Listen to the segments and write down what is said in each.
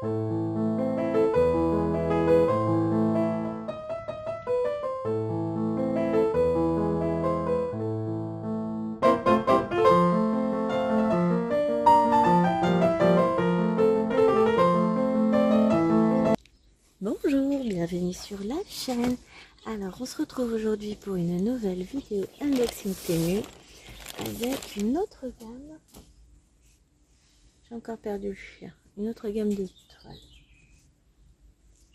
Bonjour, bienvenue sur la chaîne. Alors on se retrouve aujourd'hui pour une nouvelle vidéo unboxing Temu avec une autre gamme. J'ai encore perdu le chien. Une autre gamme de toiles.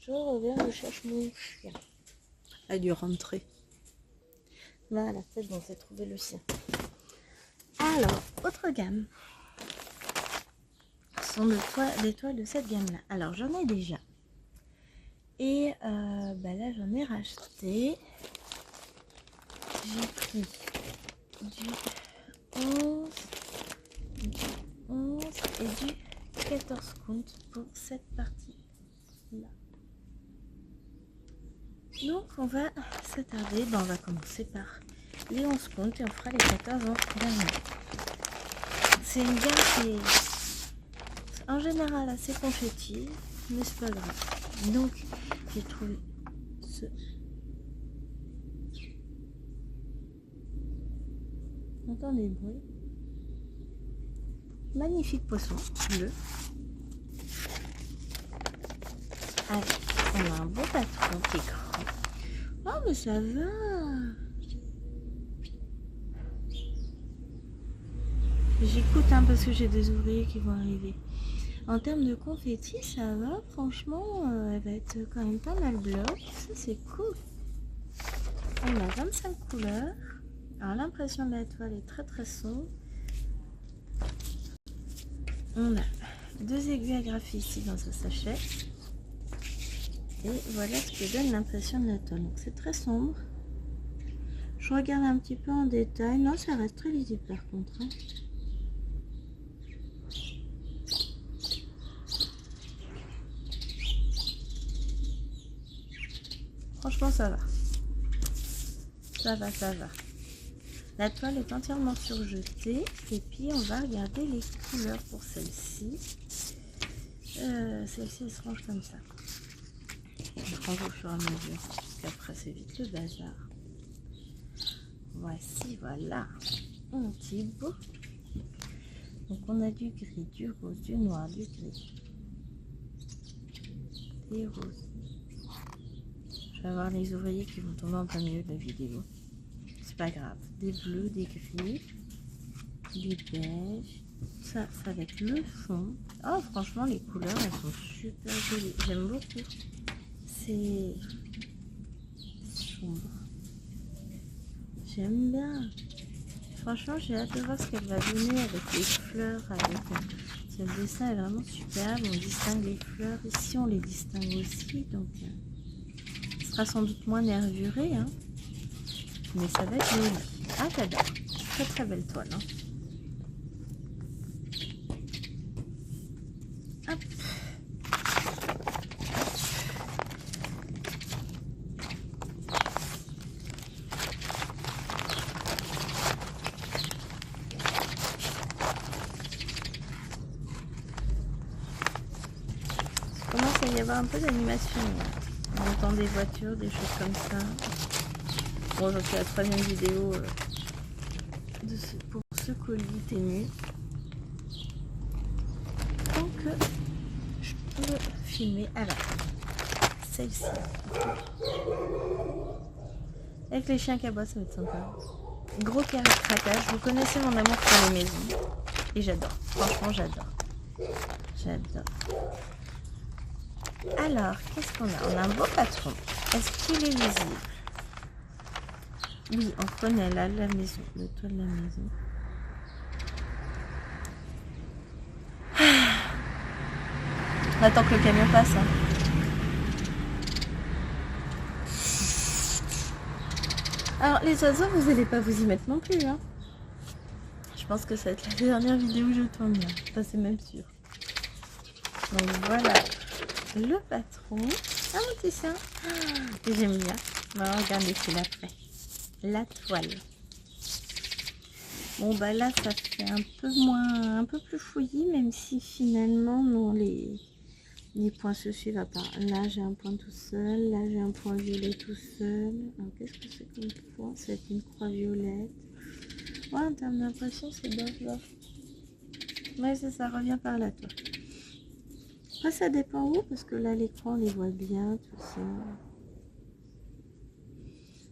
Je reviens, je cherche mon chien. Il a dû rentrer. Voilà, c'est bon, j'ai trouvé le sien. Alors, autre gamme. Ce sont des toiles de cette gamme-là. Alors j'en ai déjà. Et là j'en ai racheté. J'ai pris du 11 et du 14 comptes pour cette partie là. Donc on va s'attarder, on va commencer par les 11 comptes et on fera les 14 en dernier. C'est une gamme qui est en général assez confetti, mais c'est pas grave. Donc j'ai trouvé ce on entend des bruits. Magnifique poisson bleu. Avec, on a un beau patron qui est grand. Oh mais ça va. J'écoute parce que j'ai des ouvriers qui vont arriver. En termes de confetti, ça va, franchement, elle va être quand même pas mal bloc. Ça, c'est cool. On a 25 couleurs. Alors, l'impression de la toile est très très sombre. On a 2 aiguilles à graffer ici dans ce sachet. Et voilà ce que donne l'impression de la toile. Donc, c'est très sombre. Je regarde un petit peu en détail. Non, ça reste très lisible par contre. Hein. Franchement, ça va. Ça va, ça va. La toile est entièrement surjetée. Et puis, on va regarder les couleurs pour celle-ci. Celle-ci, elle se range comme ça. On range au fur et à mesure. Parce qu'après, c'est vite le bazar. Voici, voilà. Un petit beau. Donc, on a du gris, du rose, du noir, du gris. Des roses. Je vais avoir les ouvriers qui vont tomber en plein milieu de la vidéo. C'est pas grave. Des bleus, des gris, des beiges. Ça va être le fond. Oh, franchement, les couleurs, elles sont super jolies. J'aime beaucoup. C'est sombre. J'aime bien. Franchement, j'ai hâte de voir ce qu'elle va donner avec les fleurs. Ce dessin est vraiment superbe. On distingue les fleurs. Ici, on les distingue aussi. Donc... sans doute moins nervuré, hein, mais ça va être joli. Ah, j'adore. Très très belle toile. Hein. Hop. Il commence à y avoir un peu d'animation. On entend des voitures, des choses comme ça. Bon, j'en fais la 3e vidéo pour ce colis Temu. Donc, je peux filmer. Alors, celle-ci. Avec les chiens qui aboient, ça va être sympa. Gros craquage. Vous connaissez mon amour pour les maisons. Et j'adore. Franchement, j'adore. J'adore. Alors, qu'est-ce qu'on a? On a un beau patron. Est-ce qu'il est lisible? Oui, on connaît là la maison, le toit de la maison. On attend que le camion passe. Hein. Alors, les oiseaux, vous n'allez pas vous y mettre non plus. Hein. Je pense que ça va être la dernière vidéo où je tourne là. Ça, c'est même sûr. Donc, voilà. Le patron. Ah, mon petit chien. J'aime bien. On va regarder c'est l'après. La toile. Bon, bah là, ça fait un peu plus fouillis, même si finalement, non, les Les points se suivent à part. Là, j'ai un point tout seul. Là, j'ai un point violet tout seul. Alors, qu'est-ce que c'est comme point? C'est une croix violette. Ouais, en termes d'impression, c'est bof, bof. Ouais, ça revient par là, toi. Après, ça dépend où, parce que là, l'écran, on les voit bien, tout ça.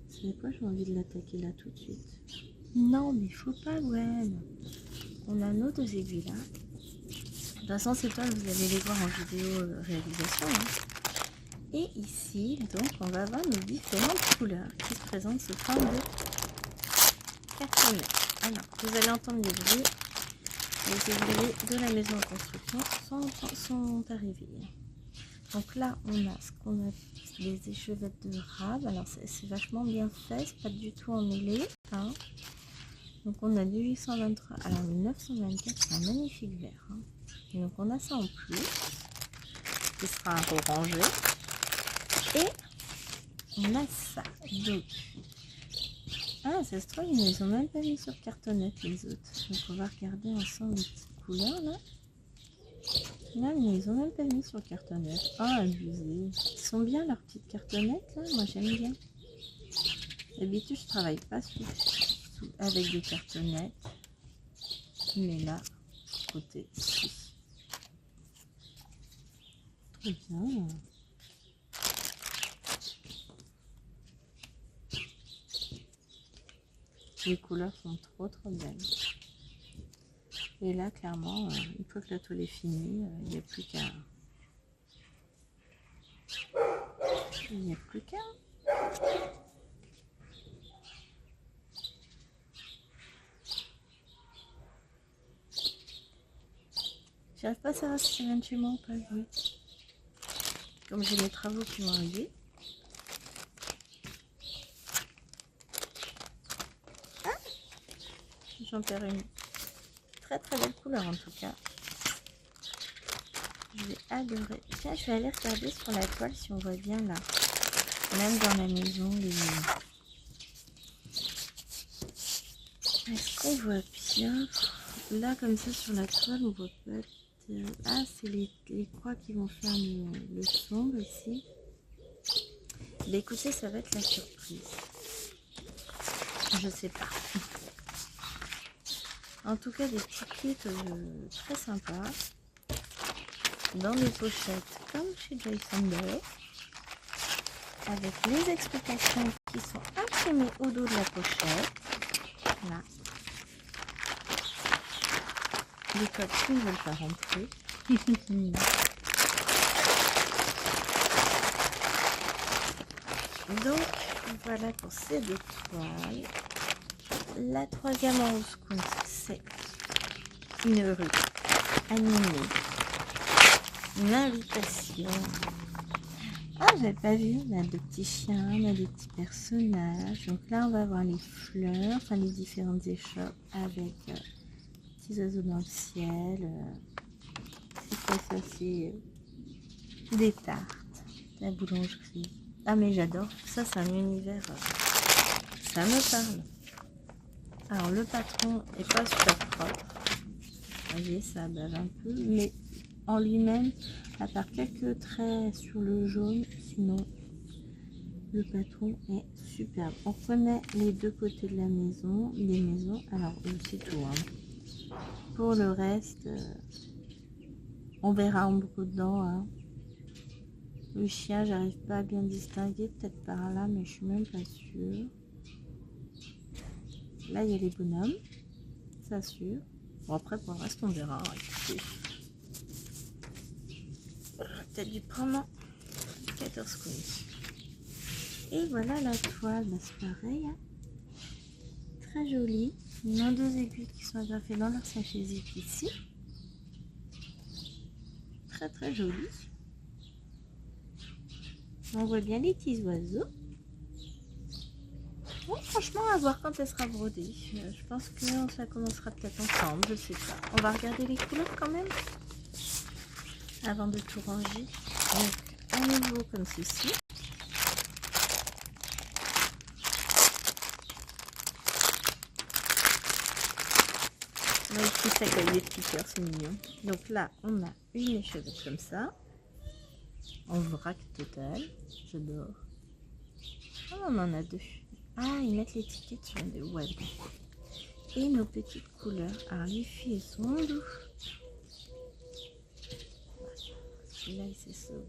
C'est quoi, j'ai envie de l'attaquer là tout de suite. Non, mais faut pas, ouais. On a nos 2 aiguilles là. De toute façon, ces toiles, vous allez les voir en vidéo réalisation. Hein. Et ici, donc, on va avoir nos différentes couleurs qui se présentent sous forme de cartonnet. Alors, vous allez entendre les bruits. Les ouvriers de la maison de construction sont arrivés. Donc là, on a ce qu'on a des échevettes de rab. Alors, c'est vachement bien fait, c'est pas du tout emmêlé. Hein. Donc, on a du 823. Alors, le 924, c'est un magnifique vert. Hein. Et donc, on a ça en plus, qui sera orangé. Et on a ça. Donc, ah, ça se trouve, ils ne les ont même pas mis sur cartonnette, les autres. Donc, on va regarder ensemble les petites couleurs, là. Là, ils ne les ont même pas mis sur cartonnette. Ah, abusé. Ils sont bien, leurs petites cartonnettes, là. Moi, j'aime bien. D'habitude, je travaille pas avec des cartonnettes. Mais là, côté, si. Trop bien. Les couleurs sont trop belles. Et là, clairement, une fois que la toile est finie, il n'y a plus qu'à... Il n'y a plus qu'à... J'arrive pas à savoir si ça vient de chez moi ou pas. Oui. Comme j'ai mes travaux qui vont arriver. Ah, j'en perds une. Très belle couleur en tout cas. J'ai adoré. Tiens, je vais aller regarder sur la toile si on voit bien là. Même dans la maison, Est-ce qu'on voit bien? Là, comme ça, sur la toile, on voit pas... Ah, c'est les croix qui vont faire le sombre ici. Bah, écoutez, ça va être la surprise. Je sais pas. En tout cas, des petits kits très sympas. Dans des pochettes comme chez Joy Sunday. Avec les explications qui sont imprimées au dos de la pochette. Là. Les codes qui ne veulent pas rentrer. Donc, voilà pour ces 2 toiles. La troisième en rose compte, c'est une rue animée. Une invitation. Ah, j'avais pas vu. On a de petits chiens, on a des petits personnages. Donc là, on va voir les fleurs, enfin les différentes échoppes avec petits oiseaux dans le ciel. C'est aussi des tartes, la boulangerie. Ah, mais j'adore. Ça, c'est un univers. Ça me parle. Alors, le patron est pas super propre. Vous voyez, ça bave un peu. Mais en lui-même, à part quelques traits sur le jaune, sinon, le patron est superbe. On connaît les 2 côtés de la maison, les maisons. Alors, c'est tout. Hein. Pour le reste, on verra en beaucoup dedans. Hein. Le chien, j'arrive pas à bien distinguer, peut-être par là, mais je suis même pas sûre. Là, il y a les bonhommes, ça sûr. Bon, après, pour le reste, on verra. Écoutez. J'aurais peut-être dû prendre 14 coins. Et voilà la toile, bah, c'est pareil. Hein. Très jolie. Il y a 2 aiguilles qui sont agrafées dans leur sachet zip ici. Très jolie. On voit bien les petits oiseaux. Bon, franchement, à voir quand elle sera brodée. Je pense que ça commencera peut-être ensemble, je sais pas. On va regarder les couleurs quand même. Avant de tout ranger. Donc, à nouveau comme ceci. On a écrit ça avec des petits cœurs, c'est mignon. Donc là, on a une échevette comme ça. En vrac total. J'adore. Ah, on en a deux. Ah, ils mettent l'étiquette sur des web. Et nos petites couleurs. Alors, les filles, elles sont doux. Celui-là, il s'est sauvé.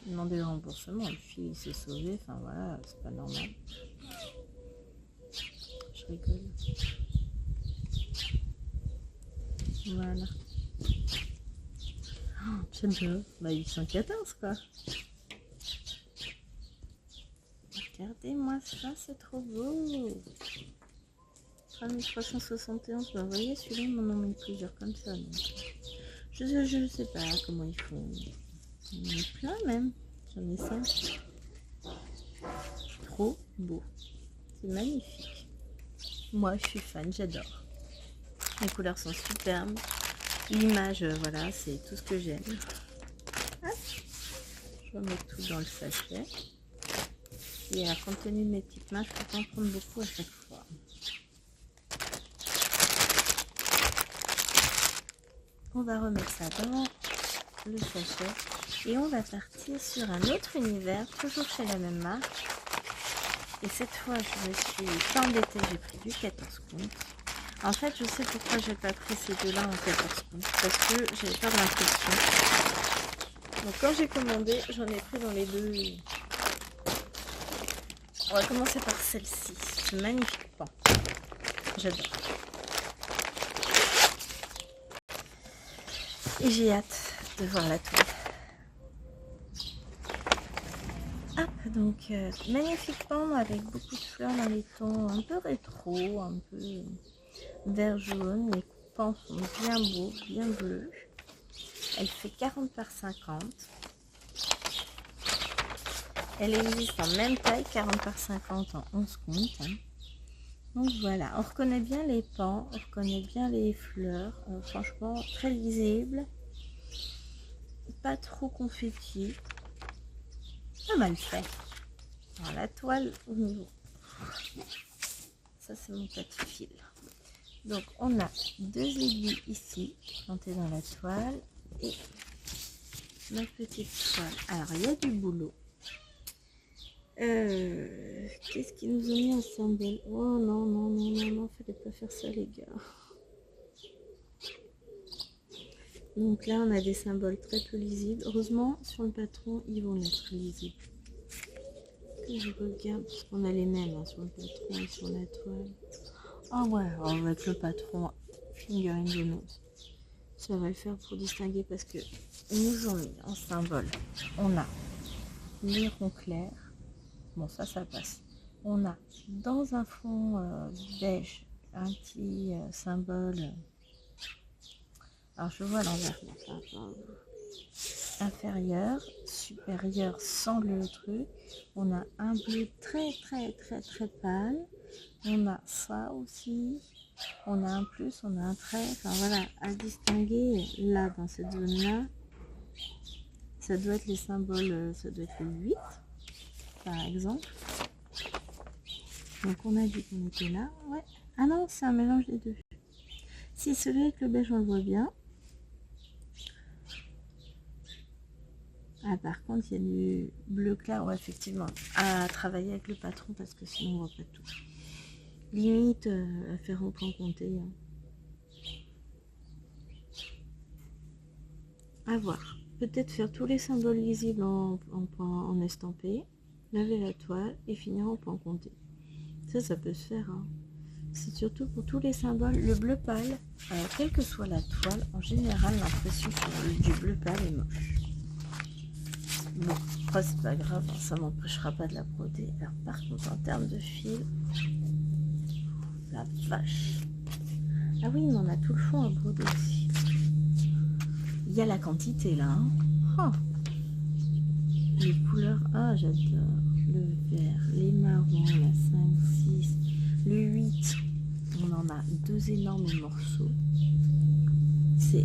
J'ai demandé le remboursement. Le fil, il s'est sauvé. Enfin, voilà, c'est pas normal. Je rigole. Voilà. Oh, j'adore. Bah, 814, quoi. Regardez-moi ça, c'est trop beau. 3371, bah, vous voyez, celui-là, ils m'en ont mis plusieurs comme ça. Donc, je sais pas comment ils font. J'en ai plein même. J'en ai 5. Trop beau. C'est magnifique. Moi, je suis fan, j'adore. Les couleurs sont superbes. L'image, voilà, c'est tout ce que j'aime. Je remets tout dans le sachet. Et compte tenu de mes petites mains, je ne peux pas en prendre beaucoup à chaque fois. On va remettre ça dans le sachet. Et on va partir sur un autre univers, toujours chez la même marque. Et cette fois, je me suis pas embêtée, j'ai pris du 14 comptes. En fait, je sais pourquoi j'ai pas pris ces deux-là en 14 comptes. Parce que j'avais peur de l'impression. Donc quand j'ai commandé, j'en ai pris dans les deux. On va commencer par celle-ci. C'est magnifique pan. J'adore. Et j'ai hâte de voir la toile. Hop, donc magnifique pan avec beaucoup de fleurs dans les tons un peu rétro, un peu vert jaune. Les pans sont bien beaux, bien bleus. Elle fait 40 par 50. Elle existe en même taille, 40 par 50 en 11 comptes. Hein. Donc voilà, on reconnaît bien les pans, on reconnaît bien les fleurs. Franchement, très lisible. Pas trop confetti. Pas mal fait. Alors la toile au niveau. Ça c'est mon petit fil. Donc on a deux aiguilles ici, plantées dans la toile. Et notre petite toile. Alors il y a du boulot. Qu'est-ce qu'ils nous ont mis un symbole? Oh non, non, non, non, non, fallait pas faire ça les gars. Donc là on a des symboles très peu lisibles. Heureusement sur le patron ils vont être lisibles. Que je regarde, parce qu'on a les mêmes hein, sur le patron et sur la toile. Ah ouais, alors avec le patron, finger in the nose. Ça va le faire pour distinguer parce que nous ont mis en symbole. On a les ronds clairs. Bon, ça passe. On a dans un fond beige un petit symbole. Alors, je vois l'envers. Inférieur, supérieur sans le truc. On a un bleu très pâle. On a ça aussi. On a un plus, on a un trait. Enfin voilà, à distinguer là dans cette zone-là. Ça doit être les symboles, ça doit être le 8. Par exemple. Donc on a dit qu'on était là. Ouais. Ah non, c'est un mélange des deux. Si celui avec le beige, on le voit bien. Ah par contre, il y a du bleu clair. Ouais, effectivement. À travailler avec le patron parce que sinon on voit pas tout. Limite à faire rentrer en compter. Hein. À voir. Peut-être faire tous les symboles lisibles en estampé. Laver la toile et finir en point compté. Ça peut se faire. Hein. C'est surtout pour tous les symboles. Le bleu pâle, quelle que soit la toile, en général, l'impression du bleu pâle est moche. Bon, après, c'est pas grave, hein, ça m'empêchera pas de la broder. Alors, par contre, en termes de fil, la vache. Ah oui, mais on a tout le fond à broder aussi. Il y a la quantité là. Hein. Oh. Les couleurs, ah j'adore, le vert, les marrons, la 5, 6, le 8, on en a deux énormes morceaux.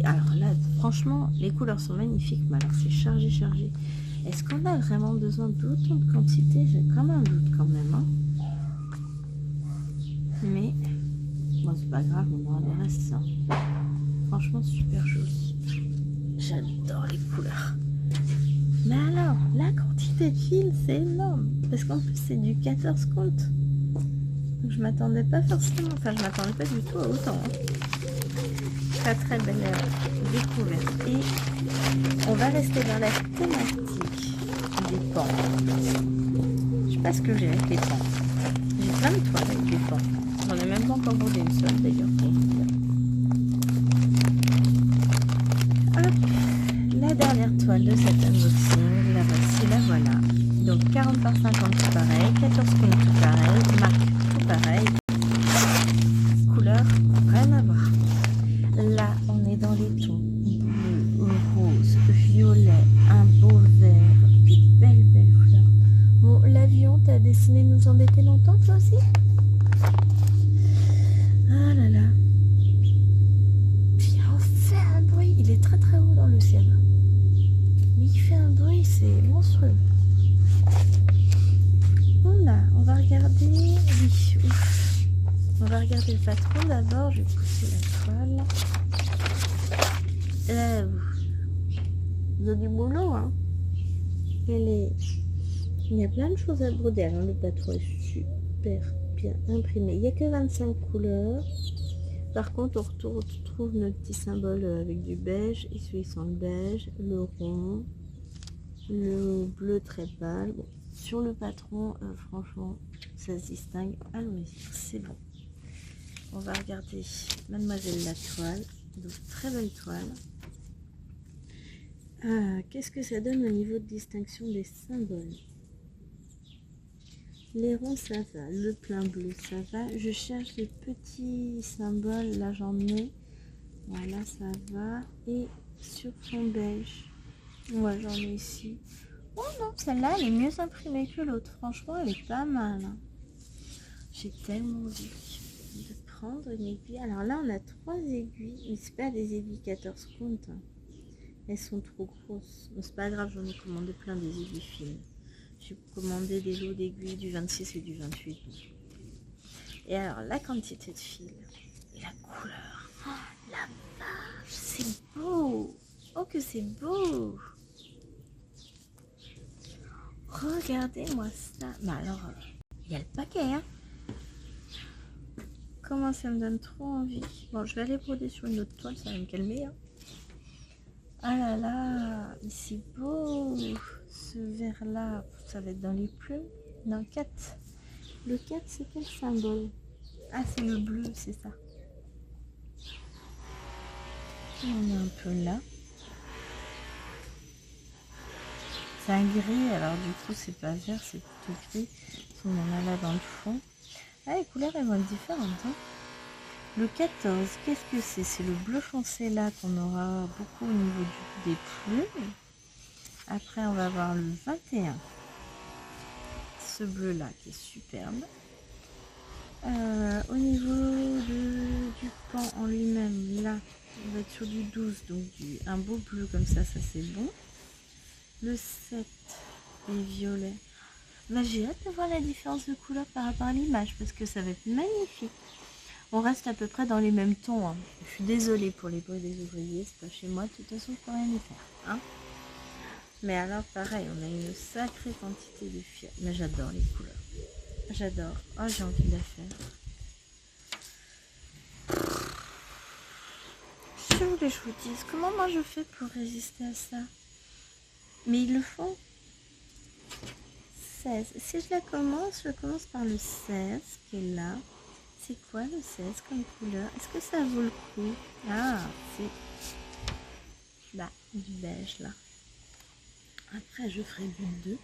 Alors là, franchement, les couleurs sont magnifiques, mais alors c'est chargé. Est-ce qu'on a vraiment besoin d'autant de quantité? J'ai quand même un doute quand même. Hein. Mais, bon c'est pas grave, on aura le reste. Hein. Franchement. franchement super joli. J'adore les couleurs. Mais alors, la quantité de fils, c'est énorme. Parce qu'en plus, c'est du 14 comptes. Donc je m'attendais pas forcément, enfin je m'attendais pas du tout à autant. Très très belle découverte. Et on va rester dans la thématique des pans. Je sais pas ce que j'ai avec les pans. J'ai plein de toiles avec les pans. J'en ai même pas encore brodé une seule d'ailleurs pour vous dire. Hop, la dernière toile de cet unboxing, la voici, la voilà. Donc 40 par 50 tout pareil, 14 comptes tout pareil, marque tout pareil. Couleur, rien à voir. Là, on est dans les tons bleu, rose, violet, un beau vert, des belles couleurs. Bon, l'avion, t'as dessiné nous embêter longtemps, toi aussi? Ah là là. Puis on fait un bruit, il est très très haut dans le ciel. Mais il fait un bruit, c'est monstrueux. Voilà, on va regarder. Oui, ouf. On va regarder le patron d'abord. Je vais pousser la toile. Il y a du boulot, hein. Il y a plein de choses à broder. Alors, le patron est super bien imprimé. Il n'y a que 25 couleurs. Par contre, on retrouve notre petit symbole avec du beige. Et celui sans le beige, le rond, le bleu très pâle. Bon, sur le patron, franchement, ça se distingue. Allons-y, c'est bon. On va regarder Mademoiselle la toile. Donc, très belle toile. Qu'est-ce que ça donne au niveau de distinction des symboles? Les ronds, ça va. Le plein bleu, ça va. Je cherche les petits symboles. Là, j'en ai. Voilà, ça va. Et sur fond beige. Ouais, j'en ai ici. Oh non, celle-là, elle est mieux imprimée que l'autre. Franchement, elle est pas mal. Hein. J'ai tellement envie de prendre une aiguille. Alors là, on a 3 aiguilles. Mais c'est pas des aiguilles 14 comptes. Hein. Elles sont trop grosses. Bon, c'est pas grave, j'en ai commandé plein des aiguilles fines. J'ai commandé des lots d'aiguilles du 26 et du 28. Et alors, la quantité de fil, la couleur, oh, la vache, c'est beau. Oh, que c'est beau. Regardez-moi ça. Mais alors, il y a le paquet, hein. Comment ça me donne trop envie. Bon, je vais aller broder sur une autre toile, ça va me calmer, hein. Ah là là, c'est beau. Ce vert là, ça va être dans les plumes. Non, 4. Le 4, c'est quel symbole? Ah, c'est le bleu, c'est ça. On est un peu là. C'est un gris, alors du coup, c'est pas vert, c'est plutôt gris. On en a là dans le fond. Ah, les couleurs, elles vont être différentes. Hein. Le 14, qu'est-ce que c'est? C'est le bleu foncé là qu'on aura beaucoup au niveau des plumes. Après, on va avoir le 21. Ce bleu là qui est superbe. Au niveau du pan en lui-même, là, on va être sur du 12, donc un beau bleu comme ça c'est bon. Le 7 est violet. Bah, j'ai hâte de voir la différence de couleur par rapport à l'image parce que ça va être magnifique. On reste à peu près dans les mêmes tons. Hein. Je suis désolée pour les bruits des ouvriers, c'est pas chez moi, de toute façon, je peux rien y faire. Hein. Mais alors, pareil, on a une sacrée quantité de fils. Mais j'adore les couleurs. J'adore. Oh, j'ai envie de la faire. Je voulais que je vous dise comment moi je fais pour résister à ça. Mais ils le font. 16. Si je commence par le 16 qui est là. C'est quoi le 16 comme couleur? Est-ce que ça vaut le coup? Ah, c'est là, du beige là. Après, je ferai du 2.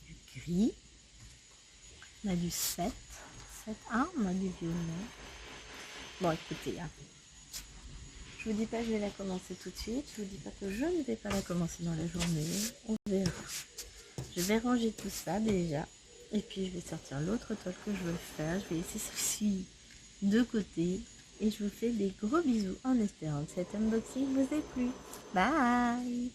Du gris. On a du 7. 7. Ah, on a du violet. Bon, écoutez, hein. Je vous dis pas que je vais la commencer tout de suite. Je vous dis pas que je ne vais pas la commencer dans la journée. On verra. Je vais ranger tout ça déjà. Et puis, je vais sortir l'autre toile que je veux faire. Je vais laisser ceci de côté. Et je vous fais des gros bisous en espérant que cet unboxing vous ait plu. Bye!